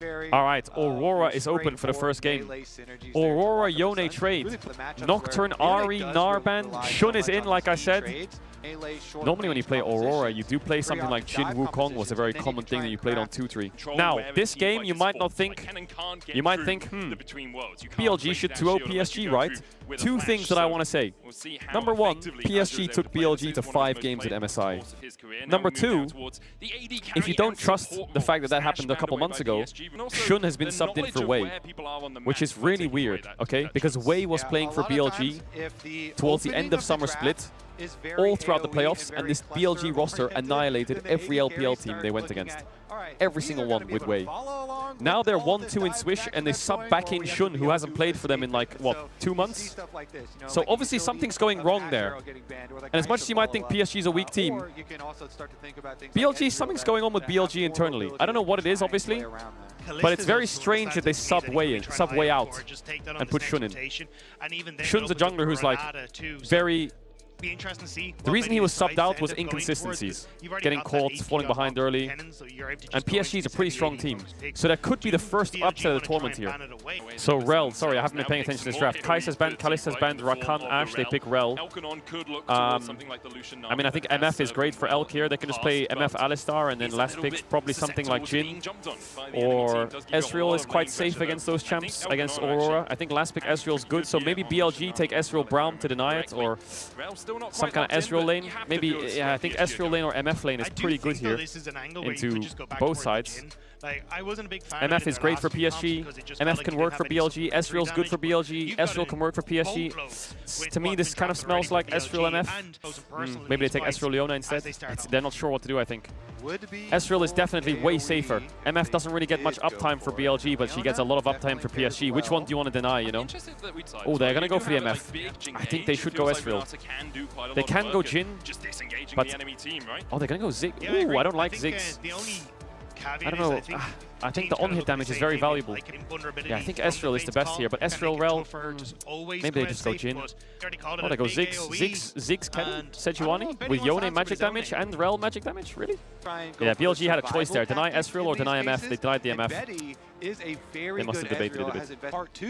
Alright, Aurora is open for the first game. Aurora Yone trade. Nocturne, Ari, Narban. Xun is in, like I said. Normally when you play Aurora, you do play something like Jin Wukong was a very common thing that you played on 2-3. Now, this game you might not think, you might think, BLG should 2-0 PSG, right? Two things that I want to say. Number one, PSG took BLG to 5 games at MSI. Number two, if you don't trust the fact that that happened a couple months ago, Xun has been subbed in for Wei, which is really weird, okay? Because Wei was playing for BLG towards the end of summer split, all throughout the playoffs, and this BLG roster annihilated every LPL team they went against. Every single one with Wei. Now they're 1-2 in Swish, and they sub back in Xun, who hasn't played for them in like, what, 2 months? So obviously something's going wrong there. And as much as you might think PSG is a weak team, BLG, something's going on with BLG internally. I don't know what it is, obviously, but it's very strange that they sub Wei out and put Xun in. Xun's a jungler who's like very... The reason he was subbed out was inconsistencies, getting caught, falling behind early, and PSG is a pretty strong team. So that could be the first upset of the tournament here. So Rel, sorry, I haven't been paying attention to this draft. Kai'Sa's banned, Kallista's banned, Rakan, Ashe, they pick Rel. I mean, I think MF is great for Elk here. They can just play MF Alistar, and then last pick's probably something like Jin. Or Ezreal is quite safe against those champs, against Aurora. I think last pick Ezreal's good, so maybe BLG take Ezreal Braum to deny it, or some kind of Ezreal lane. Maybe, yeah, I think Ezreal lane or MF lane is pretty good here into both sides. MF is great for PSG, MF can work for BLG, Ezreal's good for BLG, Ezreal can work for PSG. To me, this kind of smells like Ezreal MF. Maybe they take Ezreal Leona instead. They're not sure what to do, I think. Ezreal is definitely way safer. MF doesn't really get much uptime for BLG, but she gets a lot of uptime for PSG. Which one do you want to deny, you know? Oh, they're gonna go for the MF. I think they should go Ezreal. They can go Jin, but... Oh, they're gonna go Ziggs. Ooh, I don't like Ziggs. I don't know. I think the on-hit damage is very valuable. Yeah, I think Ezreal is the best here, but Ezreal, Rel, maybe they just go Jin. Oh, they go Ziggs, Ziggs, Ken, Sejuani with Yone magic damage and Rel magic damage, really? Yeah, BLG had a choice there, deny Ezreal or deny MF. They denied the MF. They must have debated it a bit.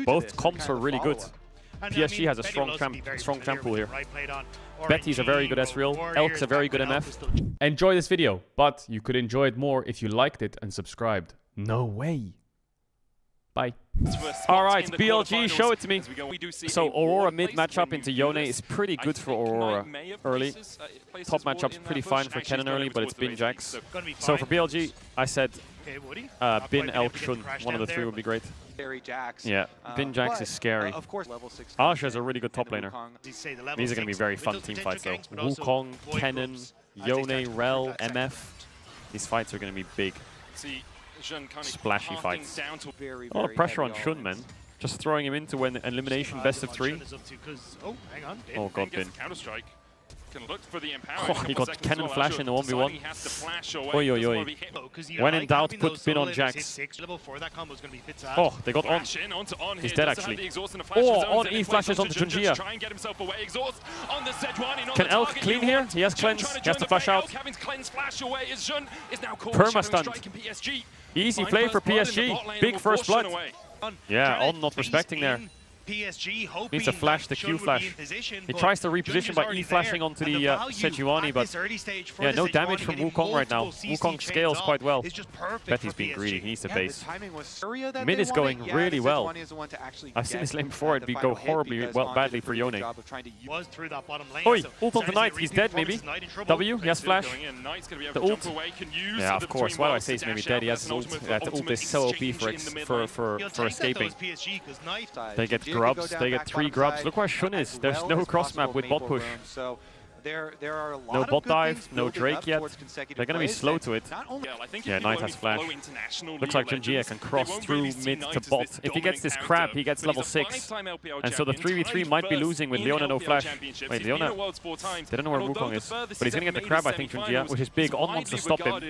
Both comps are really good. PSG has a strong champ pool here. Betty's a very good Ezreal, Elk's a very good MF. Enjoy this video, but you could enjoy it more if you liked it and subscribed. No way. Bye. Alright, BLG, show it to me. So Aurora mid matchup into Yone is pretty good for Aurora early. Top matchup's pretty fine for Kennen early, but it's Bin Jax. So for BLG, I said Bin, Elk, Xun. One of the three would be great. Yeah, Bin Jax is scary. Ashe is a really good top laner. These are going to be very fun team fights though. Wukong, Kennen, Yone, Rel, MF. These fights are going to be big. Splashy fights. A lot of pressure on Xun, man. Just throwing him into an elimination best of 3. Oh god, Bin. Oh, he got Kennen flash in the 1v1. Oi, oi, oi. When in doubt, put Bin on Jax. Oh, they got on. He's dead, actually. Oh, on E flashes onto Junjia. Can Elk clean here? He has cleanse. He has to flash out. Perma stunned. Easy play for PSG. Big first blood. Yeah, on not respecting there. Needs to flash the Q flash. He tries to reposition by E flashing onto the Sejuani, but yeah, no damage from Wukong right now. Wukong scales quite well. Betty's being greedy, he needs to base. Mid is going really well. I've seen this lane before, it'd go horribly badly for Yone. Oi, ult on the Knight, he's dead maybe. W, he has flash. The ult. Yeah, of course, why do I say he's maybe dead? He has his ult. The ult is so OP for escaping. They get grubs, they get 3 grubs. Look where Xun is. There's no cross map with bot push. No bot dive, no Drake yet. They're going to be slow to it. Yeah, Knight has flash. Looks like Junjia can cross through mid to bot. If he gets this crab, he gets level 6. And so the 3v3 might be losing with Leona no flash. Wait, Leona? They don't know where Wukong is. But he's going to get the crab, I think, Junjia, which is big. On wants to stop him.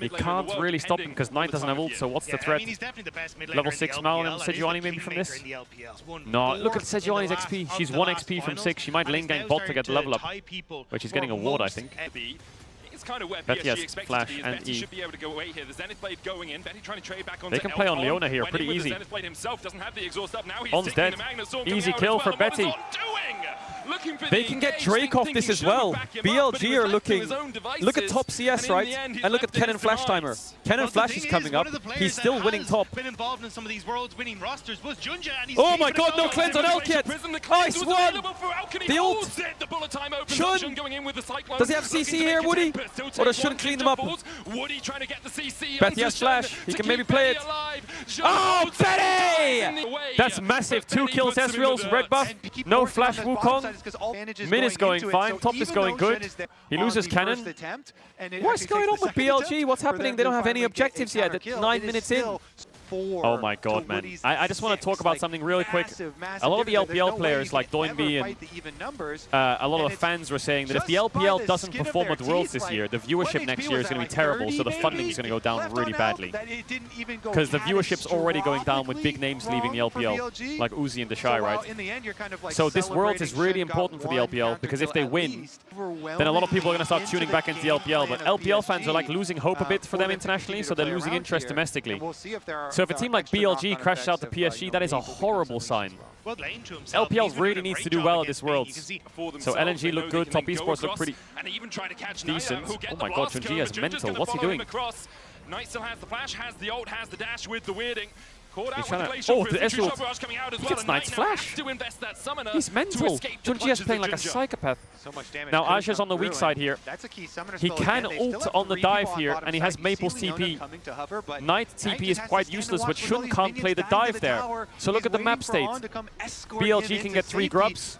He can't really stop him because Knight doesn't have ult, so what's the threat? Level 6 Mal and Sejuani maybe from this? No, look at Sejuani's XP. She's 1 XP from 6. She might lane gank bot to get the level up. But she's getting a ward, I think. kind of where PSG PSG expects flash to be. and Betty should be able to go away here. The Zenith Blade going in. Betty trying to trade back on. They can play on Leona here pretty easy. The Zenith Blade himself doesn't have the exhaust up now. He's On's dead. Easy kill for Betty. They can get Drake off this as well. BLG are looking. Look at top CS, right? And look at qu'une Flash timer. qu'une Flash is coming up. He's still winning top. Oh my god, no cleanse on Elk yet. Nice one. The ult. Shun. Does he have CC here, Woody? Or does Shun clean them up? Betty has Flash. He can maybe play it. Oh, Betty! That's massive. 2 kills, Ezreal's red buff. No Flash Wukong. Mid is going fine, top is going good. He loses cannon. What's going on with BLG? What's happening? They don't have any objectives yet at 9 minutes in. Oh my god, man. I just want to talk about something really quick. A lot of the LPL players like Doinby and a lot of the fans were saying that if the LPL doesn't perform at Worlds this year, the viewership next year is going to be terrible, so the funding is going to go down really badly. Because the viewership's already going down with big names leaving the LPL, like Uzi and Deshai, right? So this Worlds is really important for the LPL, because if they win, then a lot of people are going to start tuning back into the LPL, but LPL fans are like losing hope a bit for them internationally, so they're losing interest domestically. So if a team like BLG crashes out to PSG, that is a horrible sign. LPL really needs to do well at this Worlds. So LNG look good, top esports look pretty decent. Oh my god, Chunji is mental. What's he doing? Knight still has the flash, has the ult, has the dash with the weirding. Oh, the Ezreal. He gets Knight's flash. He's mental. Chunji is playing like a psychopath. Now Asha's on the weak side here. He can ult on the dive here, and he has Maple's TP. Knight TP is quite useless, but Shun can't play the dive there. So look at the map state. BLG can get 3 grubs,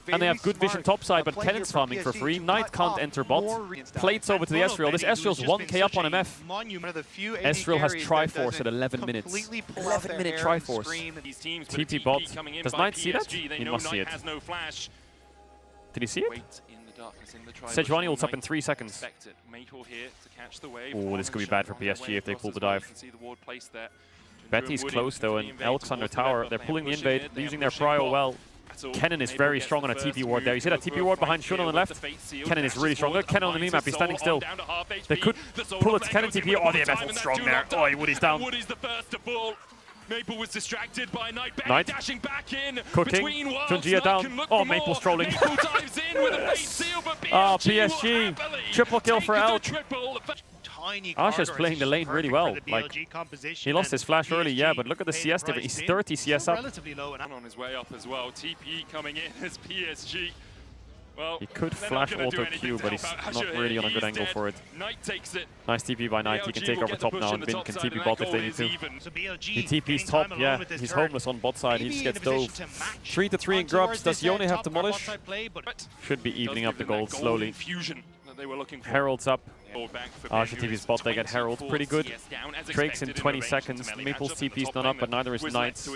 and they have good vision topside, but Kennen's farming for free. Knight can't enter bot. Plates over to the Ezreal. This Ezreal's 1k up on MF. Ezreal has Triforce at 11 minutes. 11-minute Triforce. TP bot. Does Knight see that? He must see it. Did he see it? Sejuani ults up in 3 seconds. Oh, this could be bad for PSG if they pull the dive. Betty's close though, and Elk's under tower. They're pulling the invade, they're using their prio well. qu'une is very strong on a TP ward there. You see that TP ward behind Shun on the left? qu'une is really strong. Look, qu'une on the minimap, he's standing still. They could pull its qu'une TP. Oh, the MF was strong there. Oh, Woody's down. Maple was distracted by Knight. Knight Dashing back in. Cooking. Chunji down. Oh, Maple's trolling. Maple dives in with a bait seal, but oh, PSG. Triple kill for Elk. Asha's playing the lane really well. Like, he lost his flash early, yeah, but look at the CS difference. He's 30 CS up. On his way up as well. TP coming in as PSG. Well, he could flash auto Q, but he's not really on a good angle for it. Nice TP by Knight. He can take over top now, and Vin can TP bot if they need to. He TP's top, yeah. He's homeless on bot side. He just gets dove. 3-3 in grubs. Does Yone have demolish? Should be evening up the gold slowly. Herald's up. Asha TP's bot, they get Herald. Pretty good. Drake's in 20 seconds. Maple's TP's not up, but neither is Knight's.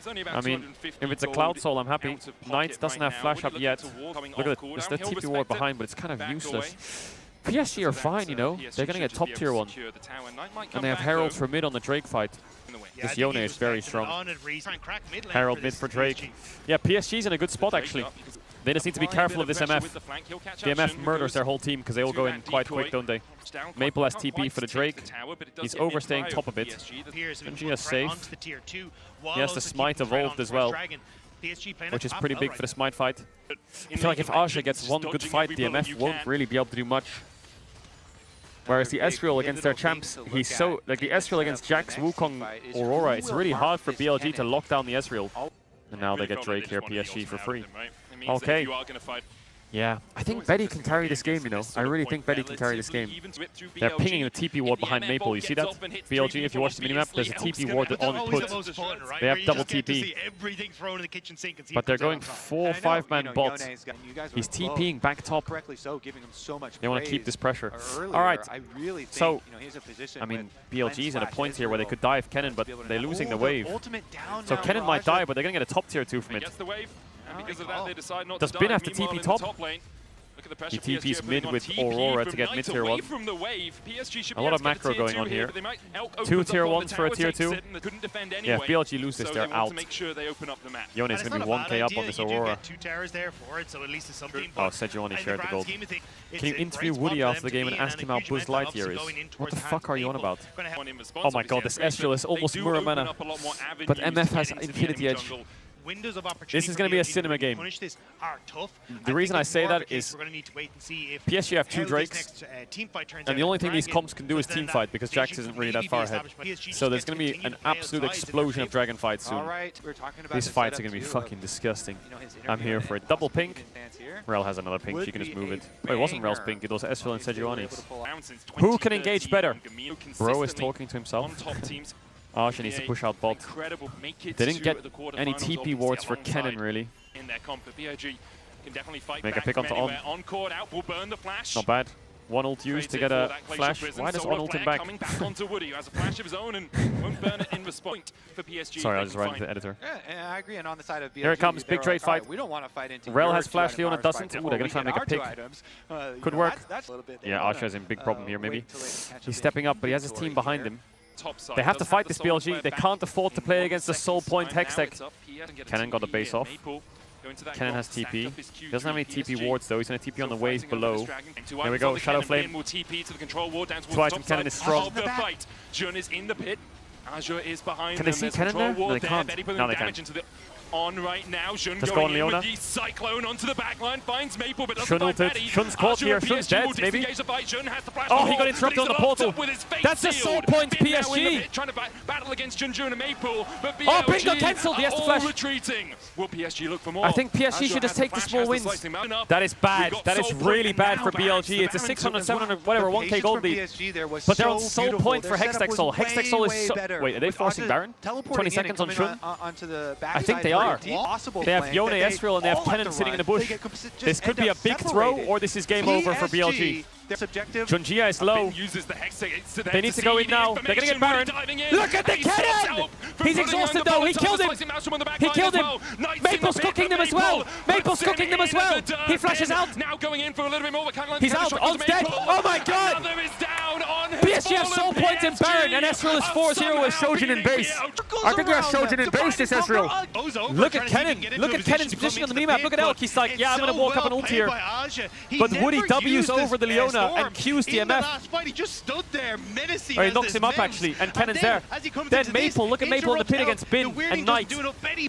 I mean, if it's a Cloud Soul, I'm happy. Knight doesn't have flash up yet. Look at it. There's the TP ward behind, but it's kind of useless. PSG are fine, you know. They're going to get top tier 1. And they have Herald for mid on the Drake fight. This Yone is very strong. Herald mid for Drake. Yeah, PSG's in a good spot, actually. They just need to be careful of this MF. The MF murders their whole team because they all go in quite quick, don't they? Maple has TP for the Drake. He's overstaying top a bit. Chunji is safe. He has the Smite evolved as well, which is pretty big for the Smite fight. I feel like if Asha gets one good fight, the MF won't really be able to do much. Whereas the Ezreal against their champs, he's so... Like the Ezreal against Jax, Wukong, Aurora, it's really hard for BLG to lock down the Ezreal. And now they get Drake here, PSG, for free. Okay. Yeah, I think Betty can carry this game, you know. I really think Betty can carry this game. They're pinging the TP ward behind Maple, you see that? BLG, if you watch the minimap, there's a TP ward on put. They have double TP. But they're going 4-5-man bot. He's TPing back top. They want to keep this pressure. Alright, so, I mean, BLG's at a point here where they could dive qu'une, but they're losing the wave. So qu'une might die, but they're going to get a top tier 2 from it. Because of that, they decide not Does to Bin dive. have to TP top? He TP's mid with Aurora to get mid tier 1. A lot of macro going on here. 2 tier 1s for a tier 2. Yeah, if BLG lose this, they're out. Yone is going to be 1k up on this Aurora. Oh, Sejuani shared the gold. Can you interview Woody after the game and ask him how Buzz Lightyear is? What the fuck are you on about? Oh my god, this Ezreal is almost Muramana. But MF has Infinity Edge. This is going to be a cinema game. The reason I say that is PSG have 2 Drakes, and the only thing these comps can do is teamfight, because Jax isn't really that far ahead. So there's going to be an absolute explosion of dragon fights soon. These fights are going to be fucking disgusting. I'm here for it. Double pink. Rel has another pink, she can just move it. Oh, it wasn't Rel's pink, it was Ezreal and Sejuani's. Who can engage better? Bro is talking to himself. Asha needs to push out bot. They didn't get any TP wards for Kennen, really. Make a pick onto On. Not bad. 1 ult used to get a flash. Why does On ult him back? Sorry, I was just writing to the editor. I agree. And on the side of BLG, here it comes, big trade fight. We don't want to fight into Rel has flash, Leona doesn't. Ooh, they're going to try and make a pick. Could work. Yeah, Asha is in big problem here, maybe. He's stepping up, but he has his team behind him. They have to fight this BLG. They can't afford to play against the Soul Point Hextech. Kennen got the base off. Kennen has TP. He doesn't have any TP wards though. He's going to TP on the waves below. There we go, Shadow Flame. 2 item Kennen is strong. Can they see Kennen there? No, they can't. Now they can. On right now, Shun just go on Leona. With the Cyclone onto the backline, finds Maple, but Shun ulted. Shun's caught here. Shun's dead, maybe. Oh, he got interrupted on the portal. That's a Soul Point PSG. Trying to battle against Junjun and Maple, but oh, Pink got cancelled. He has to flash. Retreating. Will PSG look for more? I think PSG should just take the small wins. That is bad. That is really bad for BLG. It's a 600, 700, whatever, 1k gold lead. But they're on Soul Point for Hextech Soul. Hextech Soul is so... Wait, are they forcing Baron? 20 seconds on Shun? I think they are. They have Yone, Ezreal, and they have Kennen sitting in the bush. This could be a big throw, or this is game over for BLG. Junjia is low. They need to go in now. They're going to get Baron. Look at the Kennen! He's exhausted though. He killed him. He killed him. Maple's cooking them as well. Maple's cooking them as well. He flashes out. He's out. On's dead. Oh my god! PSG have Soul Point in Baron, and Ezreal is 4-0 with Shojin in base. I think they have Shojin in base, this Ezreal. Look at Kennen. Look at Kennen's position on the minimap. Look at Elk. He's like, yeah, I'm going to walk up an ult here. But Woody W's over the Leona and Q's the MF. He just stood there menacing. Or he knocks him up actually, and Kennen's there. Then Maple, look at Maple in the pit against Bin and Knight.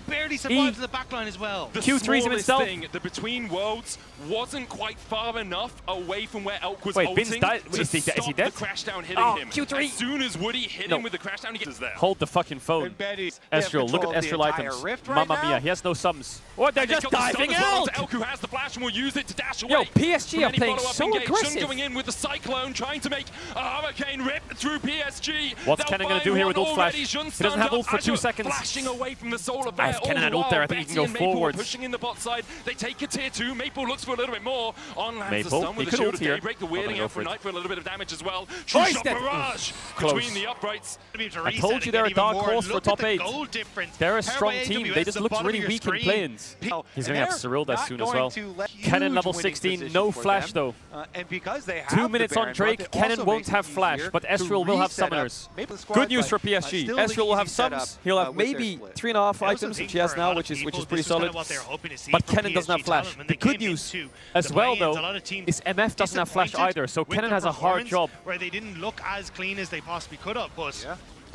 Barely survives to the backline as well. Q3's him himself. The between worlds wasn't quite far enough away from where Elk was. Wait, Bin's died. Is he dead? The crash down hitting him. Q3. As soon as Woody hit him with the crash down, he gets there. Hold the fucking phone. Ezreal, look at Ezreal items. Mamma mia, he has no sums. What? They're just diving out. Elk who has the flash and will use it to dash away. Yo, PSG are playing so aggressive. Going in with the Cyclone, trying to make a hurricane rip through PSG. What's Kennen going to do here with ult flash? He doesn't have ult for 2 seconds. Flashing away from the soul of If Kennen had ult there, I think he can go forwards. Pushing in the bot side. They take a tier 2. Maple looks for a little bit more. On lands the Maple, stun with he the could shield ult here. Daybreak, the wheeling out for Knight for a little bit of damage as well. Oh, he's dead. Barrage between the uprights. I told you they're a dark horse for top 8. They're a strong team. They just looked really weak in play-ins. He's going to have Cyril as soon as well. Kennen level 16, no flash though. 2 minutes on Drake, Kennen won't have flash, but Ezreal will have summoners. Good news for PSG. Ezreal will have sums. He'll have maybe 3.5 items, which he has now, which is pretty solid. But Kennen doesn't have flash. The good news as well though is MF doesn't have flash either, so Kennen has a hard job. Where they didn't look as clean as they possibly could have, but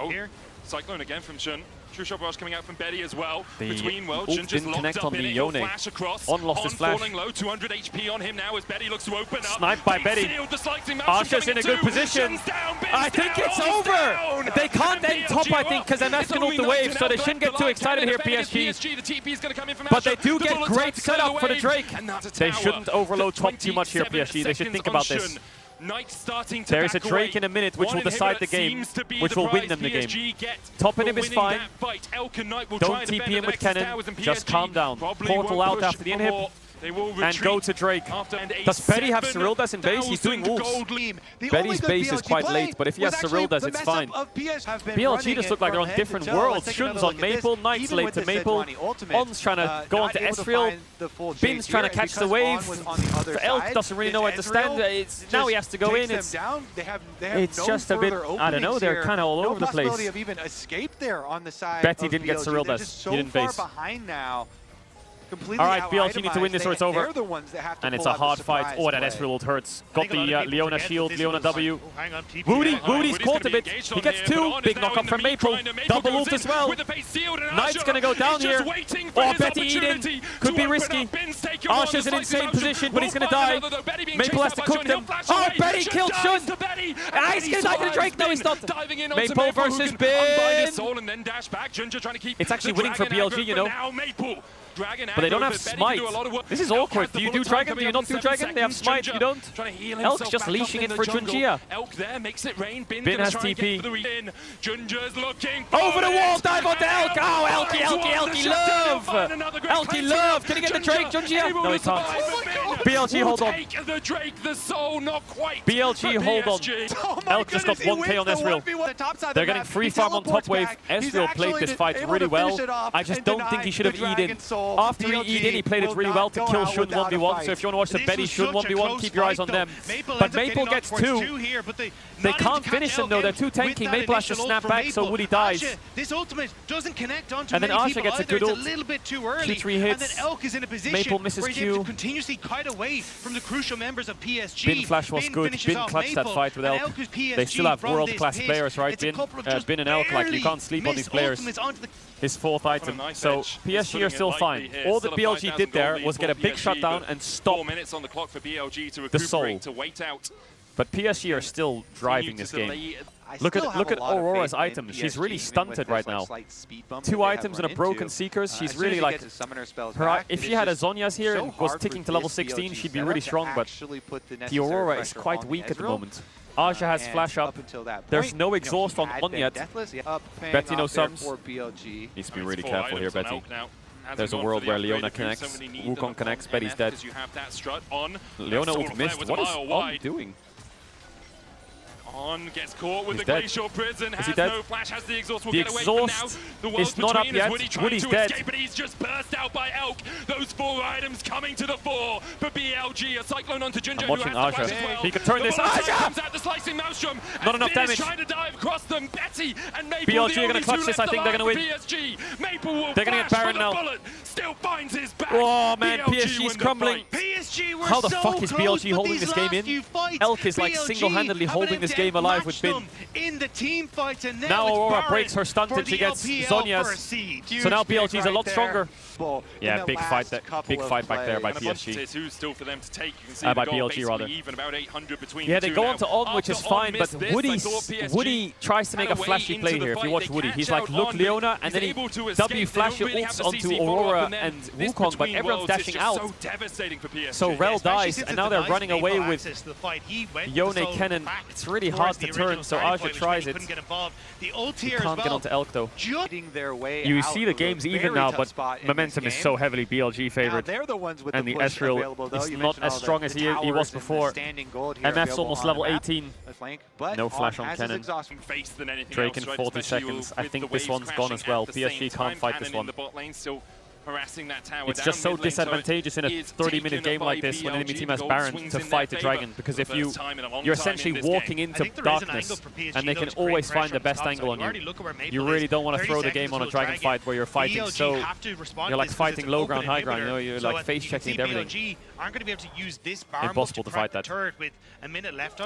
here. Cyclone again from Shun. True shot barrage coming out from Betty as well. The between worlds, ult Shun just didn't connect locked on up the in it. Yone. Flash across. On lost his flash. Falling low, 200 HP on him now as Betty looks to open up. Sniped by Betty. Asha's in a good position. I think it's over! They can't end top, I think, because MF can ult the wave, so they shouldn't get too excited here, PSG. But they do get great setup for the Drake. They shouldn't overload top too much here, PSG. They should think about this. There is a Drake in a minute which will decide the game, which will win them the game. Top inhib is fine. Don't TP him with Kennen, just calm down. Portal out after the inhib. They will and go to Drake. Does Betty have Cyrildas in base? He's doing Wolves. Betty's base is quite late, but if he has Cyrildas, it's fine. BLG just look like they're on different worlds. Shun's on Maple, Knight's late to Maple, On's trying to go onto Ezreal, Bin's trying to catch the wave, Elk doesn't really know where to stand. Now he has to go in. It's just a bit, I don't know, they're kind of all over the place. Betty didn't get Cyrildas, he didn't base. Alright, BLG need to win this or it's over. And it's a hard fight. Oh, that Ezreal ult hurts. Got the Leona shield, Leona W. Woody's caught a bit. He gets two. Big knock up from Maple. Double ult as well. Knight's going to go down here. Oh, Betty eating. Could be risky. Asha's in an insane position, but he's going to die. Maple has to cook them. Oh, Betty killed Shun. He's going to die to the Drake. No, he's not. Maple versus Bin. It's actually winning for BLG, you know. But they don't have Smite. This is awkward. Do you do Dragon? Do you not do Dragon? They have Smite, you don't? Elk's just leashing in for Junjia. Bin has TP. Over the wall, dive onto Elk! Oh, Elky love! Elky love! Can he get the Drake, Junjia? No, he can't. BLG, hold on. BLG, hold on. Elk just got 1k on Ezreal. They're getting free farm on top wave. Ezreal played this fight really well. I just don't think he should have eaten. After he eat in, he played it really well to kill Shun 1v1. So if you want to watch the Betty Shun 1v1, keep your eyes on them. But Maple gets two. They can't finish him though, they're too tanky. Maple has to snap back so Woody dies. And then Asha gets a good ult. 2-3 hits. Maple misses Q. Bin flash was good. Bin clutched that fight with Elk. They still have world-class players, right? Bin and Elk, like you can't sleep on these players. His fourth item. So PSG are still fine. All that BLG did there was get a big shutdown and stop the soul. But PSG are still driving this game. Look at Aurora's items. She's really stunted right now. 2 items and a broken Seekers. She's really like... if she had a Zhonya's here and was ticking to level 16, she'd be really strong, but the Aurora is quite weak at the moment. Asha has flash up. There's no exhaust on yet. Betty no sums. Needs to be really careful here, Betty. There's a world where Leona connects, Wukong connects, Betty's dead. Leona ult missed. What is On doing? On gets caught with the glacial prison, has no flash, has the exhaust, the exhaust is not up yet. Woody's dead. But he's just burst out by Elk. Those 4 items coming to the fore. But BLG, a cyclone onto Ginger. I'm watching Asha. Well. He could turn this. Asha! Not enough damage. Trying to dive across them. Betty and Maple, BLG are going to clutch this. I think they're going to win. PSG. Maple will they're going to get Baron now. Still finds his back. Oh man, PSG is crumbling. How the fuck is BLG holding this game in? Elk is like single-handedly holding this game alive with Bin. Now Aurora breaks her stunt and she gets Zhonya's. So now BLG is a lot stronger. Yeah, big fight back there by PSG. By BLG rather. Yeah, they go on to On, which is fine, but Woody tries to make a flashy play here. If you watch Woody, he's like, look Leona, and then he W flash ults onto Aurora and Wukong, but everyone's dashing out. So Rel dies, and now they're running away with Yone Kennen. It's really hard to turn, so Asha tries it. He can't get onto Elk though. You see the game's even now, but momentum is so heavily BLG favored. And the Ezreal is not as strong as he was before. MF's almost level 18. No flash on Kennen. Drake in 40 seconds. I think this one's gone as well. PSG can't fight this one. It's just so disadvantageous in a 30-minute game like this when enemy team has Baron to fight the Dragon, because if you're essentially walking into darkness and they can always find the best angle on you. You really don't want to throw the game on a Dragon fight where you're fighting you're like fighting low ground, high ground, you know, you're like face checking and everything. Impossible to fight that.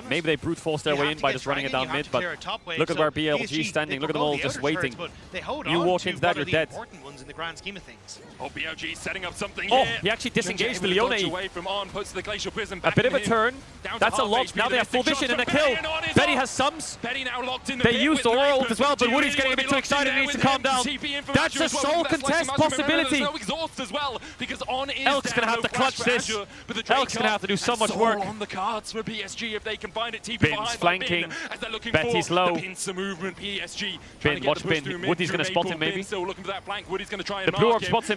Maybe they brute force their way in by just running it down mid, but look at where BLG is standing, look at them all just waiting. You walk into that, you're dead. Oh, BLG setting up something here. Oh, he actually disengaged the Leone. A bit of a turn. That's a lock. Now they have full vision and a kill. Betty has sums. They used the Aurora ult as well, but Woody's getting a bit too excited and needs to calm down. That's a soul contest possibility. Elk's going to have to clutch this. Elk's going to have to do so much work. Bin's flanking. Betty's low. Bin, watch Bin. Woody's going to spot him maybe. The blue orb spots him.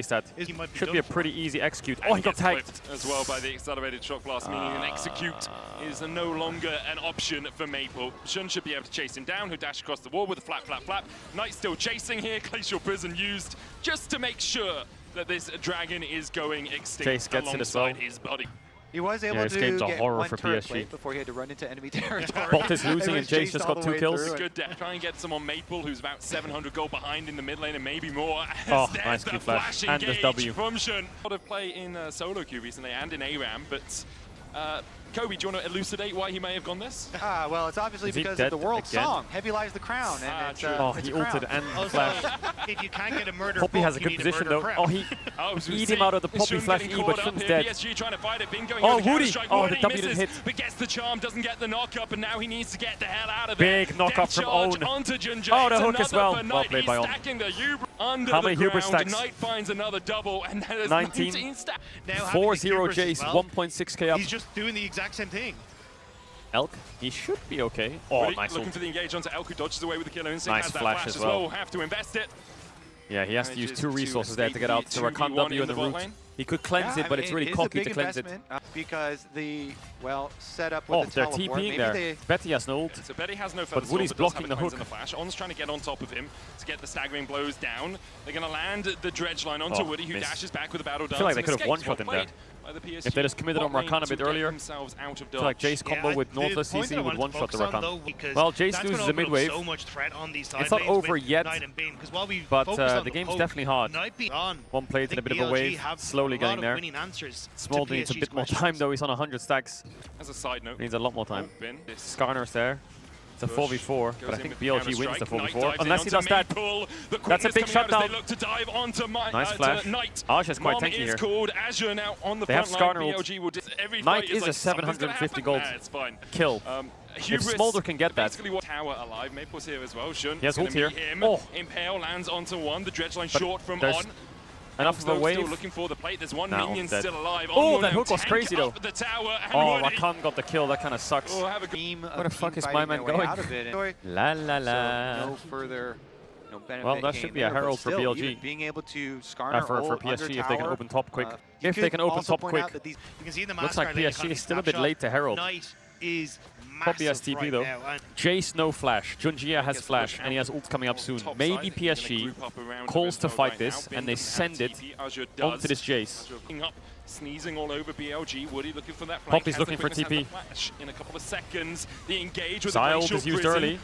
place that. He might be Should done be a for. pretty easy execute. Oh, he got Gets tagged. whipped as well by the accelerated shock blast, meaning an execute is no longer an option for Maple. Shun should be able to chase him down, who dash across the wall with a flap, flap, flap. Knight still chasing here, Glacial Prison used just to make sure that this dragon is going extinct Chase gets it as well. alongside his body. He was able this to game's a get horror one for turret PSG. plate before he had to run into enemy territory. Bolt is losing He and was Jace chased just all got the 2 way kills. through. Good death. Try and get some on Maple, who's about 700 gold behind in the mid lane and maybe more. Oh, There's nice the Q flash. And this engage W. from Shun. A lot of play in solo queue recently and in ARAM, but Kobe, do you want to elucidate why he may have gone this? Well, it's obviously because of the world song, Heavy Lies the Crown. And it's, oh, he ulted and flashed. If you can't get a murder Poppy has a good position though. Oh, he eat him out of the Poppy flash E, but Shun's dead. PSG trying to fight it. Been going Oh, Woody! Oh, the W didn't hit. But gets the charm, doesn't get the knock up, and now he needs to get the hell out of there. Big knock up from Own. Oh, the hook as well. Well played by Own. How many hubris stacks? Knight finds another double, and there's 19 stacks. 4-0 Jace, 1.6k up. He's just doing the exact same thing. Elk, he should be okay. Oh, Woody nice looking ult. for the engage onto Elk, who dodges away with the killer instinct. Nice has that flash as well. Have to invest it. Yeah, he has to use 2 resources there to get out to Rakan W in the root. He could cleanse it, but it's really cocky to cleanse it. Because the, well, setup with the they're teleport. TPing there. Betty has no ult. So Betty has no But Woody's blocking the hook. In the flash. On's trying to get on top of him to get the staggering blows down. They're going to land the dredge line onto Woody, who dashes back with a battle dance. I feel like they could have one-shot him there. If they just committed on Rakan a bit earlier, I feel like Jace combo with Northless CC would one-shot the Rakan. Well, Jace loses the mid-wave. It's not over yet, but the game's definitely hard. One played in a bit of a wave, slowly getting there. Small needs a bit more time though, he's on 100 stacks. As a side note, Needs a lot more time. Skarner's there. It's a 4v4, but I think BLG wins the 4v4, unless he does that. That's a big shutdown. Nice flash. Aj is quite tanky here. They have Skarner ult. Knight is a 750 gold kill. If Smolder can get that. Tower alive. Maple's here as well. He has ult here. Oh. Impale lands onto one. The dredge line short from On. Enough of a wave. Still looking for the plate. There's one minion still alive. Oh, that hook was crazy though. Oh, Woody. Rakan got the kill. That kind of sucks. Where the fuck is my man going? La la la. No further. Well, that should be a herald for BLG. Being able to Skarner For PSG if they can open top quick. If they can open top quick. Looks like PSG is still a bit late to herald. Poppy has TP though. Jace no flash. Junjia has flash and he has ult coming up soon. Maybe PSG calls to fight this and they send it onto this Jace. Sneezing all over BLG. Woody looking for that Poppy's looking for TP. In a couple of seconds, the engage with Xyld the is used early.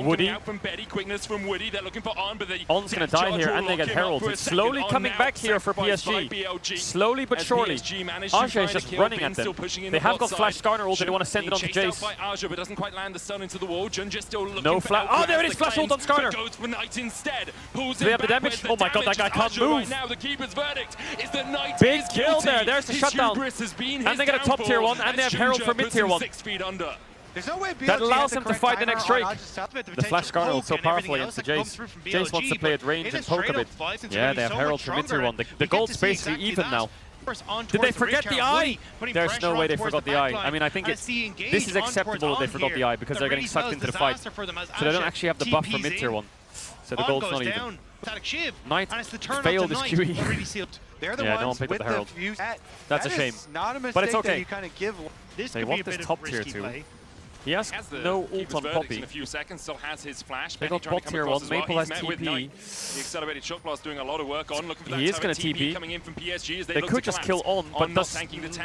Woody out from Betty. Quickness from Woody. They're looking for On, but they On's gonna die here and they get herald. It's slowly coming back here for PSG. Slowly but surely. Aja is just running at them. They have got flash Skarner ult and they want to send it onto Jace. Aja, but doesn't quite land the stun into the wall. Junja still looking no flash. Oh, there it is. Flash ult on Skarner. Goes for Knight instead. Do they have the damage? Oh my god, that guy can't move. Right now, the keeper's verdict is that Knight big kill there. There's the shutdown. And they get a top tier 1 and they have herald for mid tier 1. There's no way BLG that allows them to fight the next Drake. The The flash Skarner is so powerful against the Jace. Jace wants to play at range and poke a bit. Yeah, they have herald for mid tier 1. The gold's basically even now. Did they forget the eye? There's no way they forgot the eye. I mean, I think this is acceptable that they forgot the eye because they're getting sucked into the fight. So they don't actually have the buff for mid tier 1. So the gold's not even. Knight failed his QE. Yeah, no one picked up the herald. That's a shame. But it's okay. They want this top tier 2. He has no ult on Poppy. In a few seconds, still has his flash. They got bot tier 1. Maple has TP. The accelerated shock blast doing a lot of work on. Looking for that he is going to TP. Coming in from PSG as they could just kill On, but does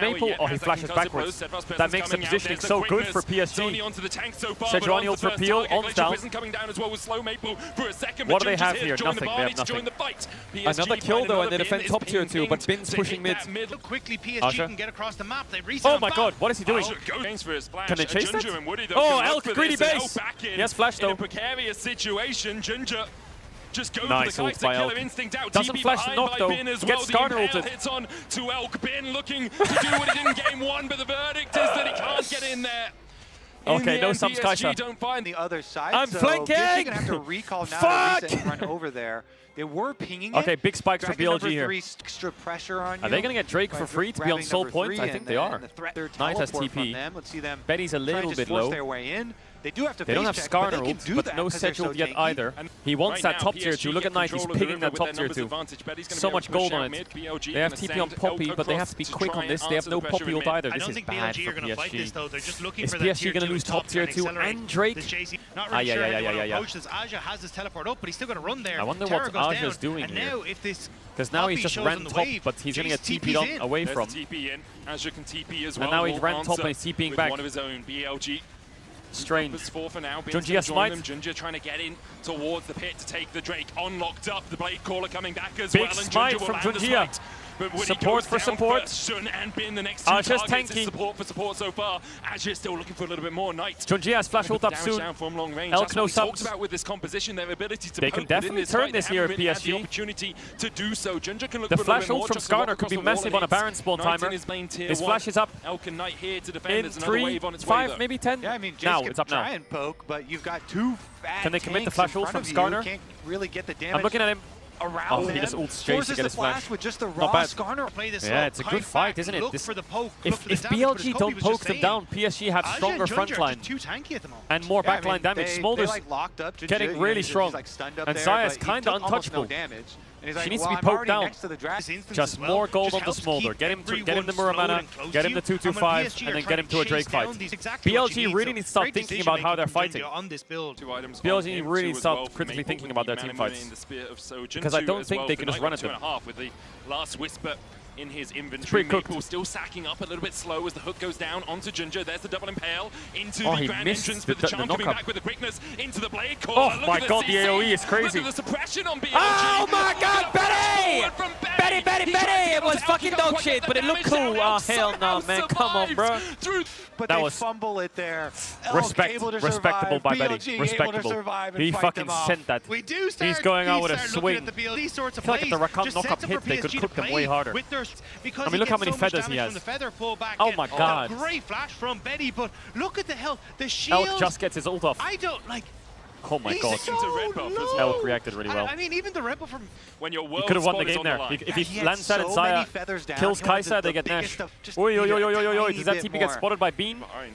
Maple? Oh, he flashes backwards. That makes the positioning so good for PSG. Sejuani ult for Peel. On's down. What do they have here? Nothing. They have nothing. Another kill though, and they defend top tier 2, but Bin's pushing mid. Aja. Oh my god, what is he doing? Can they chase that? Oh, Elk, greedy base! Yes, flash though. In a precarious situation, Ginger just goes nice for the ult by killer Elk. instinct out. Doesn't TP flash knock though. Gets Skarner ulted. Hits on to Elk. Bin looking to do what he did in game 1, but the verdict is that he can't get in there. Okay, no subs, Kaisha. Don't find the other side. I'm flanking! You're gonna have to recall now and run over there. They were pinging it. Okay, big spikes for BLG here. Extra pressure on you. Are they going to get Drake for free to be on soul point? I think they are. Knight has TP. Let's see them. Betty's a little bit low. Their way in. They do have to they don't have Skarner ult, but no Sejuani yet either. He wants that top tier 2. Look at Knight, he's picking that top tier 2. So much gold on it. They have TP on Poppy, but they have to be quick on this. They have no Poppy ult either. This is bad for PSG. Is PSG going to lose top tier 2 and Drake? Ah, yeah. I wonder what Aja is doing here. Because now he's just ran top, but he's going to get TP'd on away from. And now he's ran top and he's TPing back. Strange. Junjia smite. Junjia trying to get in towards the pit to take the Drake. On locked up. The Blade Caller coming back as big well. Big smite from Junjia. But would Support he for goes down support. first, Shun and Bin, the next two Just targets tanky. is support for support so far. Azure still looking for a little bit more. Knight. Junji has flash ult up Damage soon. down from long range. Elk That's no what we talked subs. about with this composition, their ability to They poke can definitely within turn fight. this They here haven't at really had the PSG. opportunity to do so. Junja can look The for a flash little bit ult more. from Just to walk Skarner could across be the wall massive on a and Baron spawn Knight in timer. his main tier His one. flash is up. Elk and Knight here to defend. In There's another 3, wave on its way, 5, though. maybe 10. Yeah, I mean, now Jace it's can up now. try and poke, but you've got two fat Can they commit the tanks flash in ult front from of you. Skarner? Can't really get the damage I'm looking at him. around Oh, he him. just ults Jace Forces to get the his flash. flash with just the Not raw bad. Skarner. Play this Yeah, up, it's a kite good fight, back, isn't it? look This- for the poke, look If for the damage, but BLG as Kobe don't was poke just them saying, down, PSG have Azure stronger and Junja front are line just too tanky at the moment. and more Yeah, I backline mean, damage. They Smolder's like locked up. getting really he's strong. like stunned up And there, Zaya's but he kinda took almost no untouchable. damage. And he's She like, needs to well, be I'm poked already down. next to the dragon. This instance just as well more gold just onto helps Smolder. keep Get him the everyone Muramana, slowed and close get to him the you. 225, PSG and are then get trying him to a Drake chase down fight. these exactly what BLG you need, really so needs to start great thinking about how they're decision-making fighting. from Junja on this build. Two items BLG on him really too needs as to well start for critically Maple thinking with about the their team Manamune fights. in the spear of Sojin Because I too don't as think well they for can just Knight run with at them. 2.5 with the last whisper in his inventory. pretty cooked. Maple still sacking up a little bit slow as the hook goes down onto Junja. There's the double impale into Oh, the he grand missed entrance, the but the charm coming knock-up. back with the quickness into the blade core. Oh Look my at god, the CC. AoE is crazy. Look at the suppression on BLG. Oh my god, Look at the flash Betty! forward from Betty! He tried to It get was onto fucking Elk, dog can't shit, get but the it looked damage cool. down. Oh, Elk hell no, somehow man. Come on, bro. survives through But That they was fumble it there. Respectable by Betty. BLG able to Respectable. survive and He fight fucking them off. sent that. We do start, He's going out with a start looking swing. at the BLG sorts of I feel like if the plays. Rakan Just knock-up sets up for hit, they could PSG cook to them play way harder. with their, because I mean, he look how gets many so much feathers he damage has. from the feather pull back Oh in. my god. Great flash from Betty, but look at the health. The shield. Elk just gets his ult off. I don't like. Oh my He's god. so Into red buff as well. low. Elk reacted really well. I mean, even the rebel from. when your He world could have won the spot is game on there. line. If He he had lands that and so many Zaya feathers down. kills He wanted Kai'Sa, the they get biggest Nash. stuff, just Oi, oi, needed oi, a oi, oi, oi. tiny Does that bit TP get more. spotted by Bean? Behind.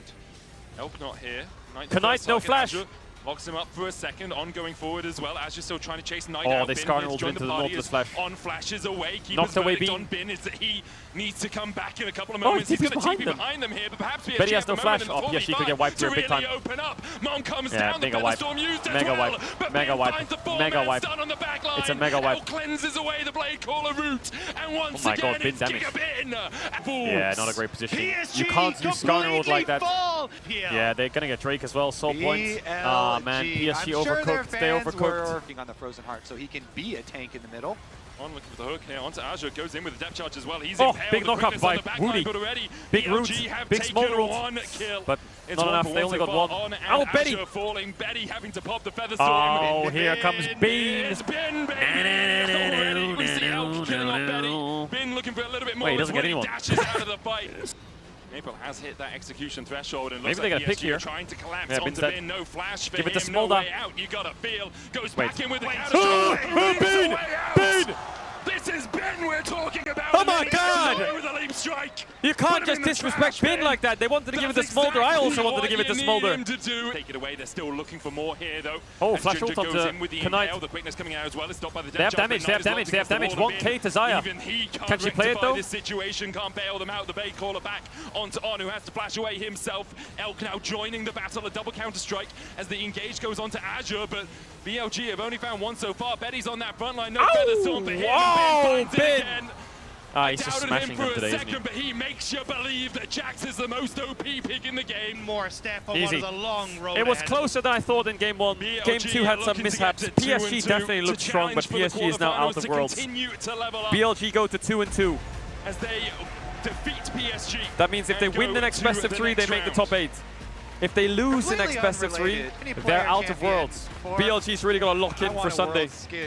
Elk not here. Knight Can Knight first no target. flash? Azure locks him up for a second, on going forward as well. Azure still trying to chase Knight Oh, out. they Bin Skarner has ulted joined into the party, Nautilus is flash. On flashes away. Keeper's Knocked away verdict Bean. on Bin is that he needs to come back in a couple of Oh, moments. he He's TP's going to behind TP them. behind them here, but perhaps PSG Betty has have no a moment flash. in the Oh, yeah, she could get 45 wiped here to big really time. open up. Mom comes Yeah, down. The mega wipe. Featherstorm used as Mega well. wipe. But Mega Bin wipe. finds the Mega four-man wipe. stun on the back line. It's a mega wipe. Elk cleanses away the blade caller route. And once Oh my again, god, Bin it's damage. Gigabin. Yeah, not a great position. PSG You can't use Skarner ult like that. Fall. Yeah, they're gonna get Drake as well. Soul points. Ah man, PSG I'm sure their overcooked. They fans overcooked. were working on the Frozen Heart, so he can be a tank in the middle. On looking for the hook here onto Azure, goes in with the depth charge as well. He's Oh, impaled big the knock-up quickness by on the back Woody. line, but already Big BLG root, have big taken smolder ult. one kill. But It's not one enough, for they one only so got far one. on, and Oh, Betty! Azure falling, Betty having to pop the feather Oh, storm. here comes Bean. It's Bin. Already we see Elk killing off Betty. Bin looking for a little bit more. Wait, he doesn't as get Woody anyone. dashes out of the fight. Maple has hit that execution threshold and looks Maybe they like get a pick PSG here. are trying to collapse Yeah, onto Bin's dead. Bin. No flash for Give it to him, no Smolder. way out. You gotta feel. Goes Wait. back in with the Oh, counter. Bin! Bin! This is Ben we're talking about. Oh my god! With a leap strike. You can't Put him just in the disrespect trash Bin bin. like that. They wanted to give it to That's Smolder. I also exactly wanted to what give it to you need Smolder. him to do. Take it away. They're still looking for more here, though. Oh, As flash Junja ult onto goes in with the Knight. impale. The quickness coming out as well is stopped by the They have depth charge, damage, but they have Knight is damage, locked they have against the damage. wall of 1K to Zaya. Even he can't Can she play it, rectify though? this situation, can't bail them out. The bait caller back onto On, who has to flash away himself. Elk now joining the battle, a double counter strike as the engage goes on to Azure, but BLG have only found one so far. Betty's on that front line, no feather storm for him. Whoa, And Ben finds it Bin. again. Ah, he's just Doubted smashing him them for today, a isn't he? second, but he makes you believe that Jax is the most OP pick in the game. More step on Easy. what is a long road It was ahead. closer than I thought in game 1. Game BLG 2 had are some looking to mishaps. get to 2 PSG and 2 definitely to looked strong, but challenge for the PSG is now out quarterfinals of to Worlds. continue to level up BLG go to 2-2. as they defeat PSG. That means if they and win go the next to best of the 3, they next make the round. top 8. If they lose the Completely next best of 3, unrelated. Any they're player out of champion Worlds. for- BLG's really got to lock I in want for a Sunday. world skin.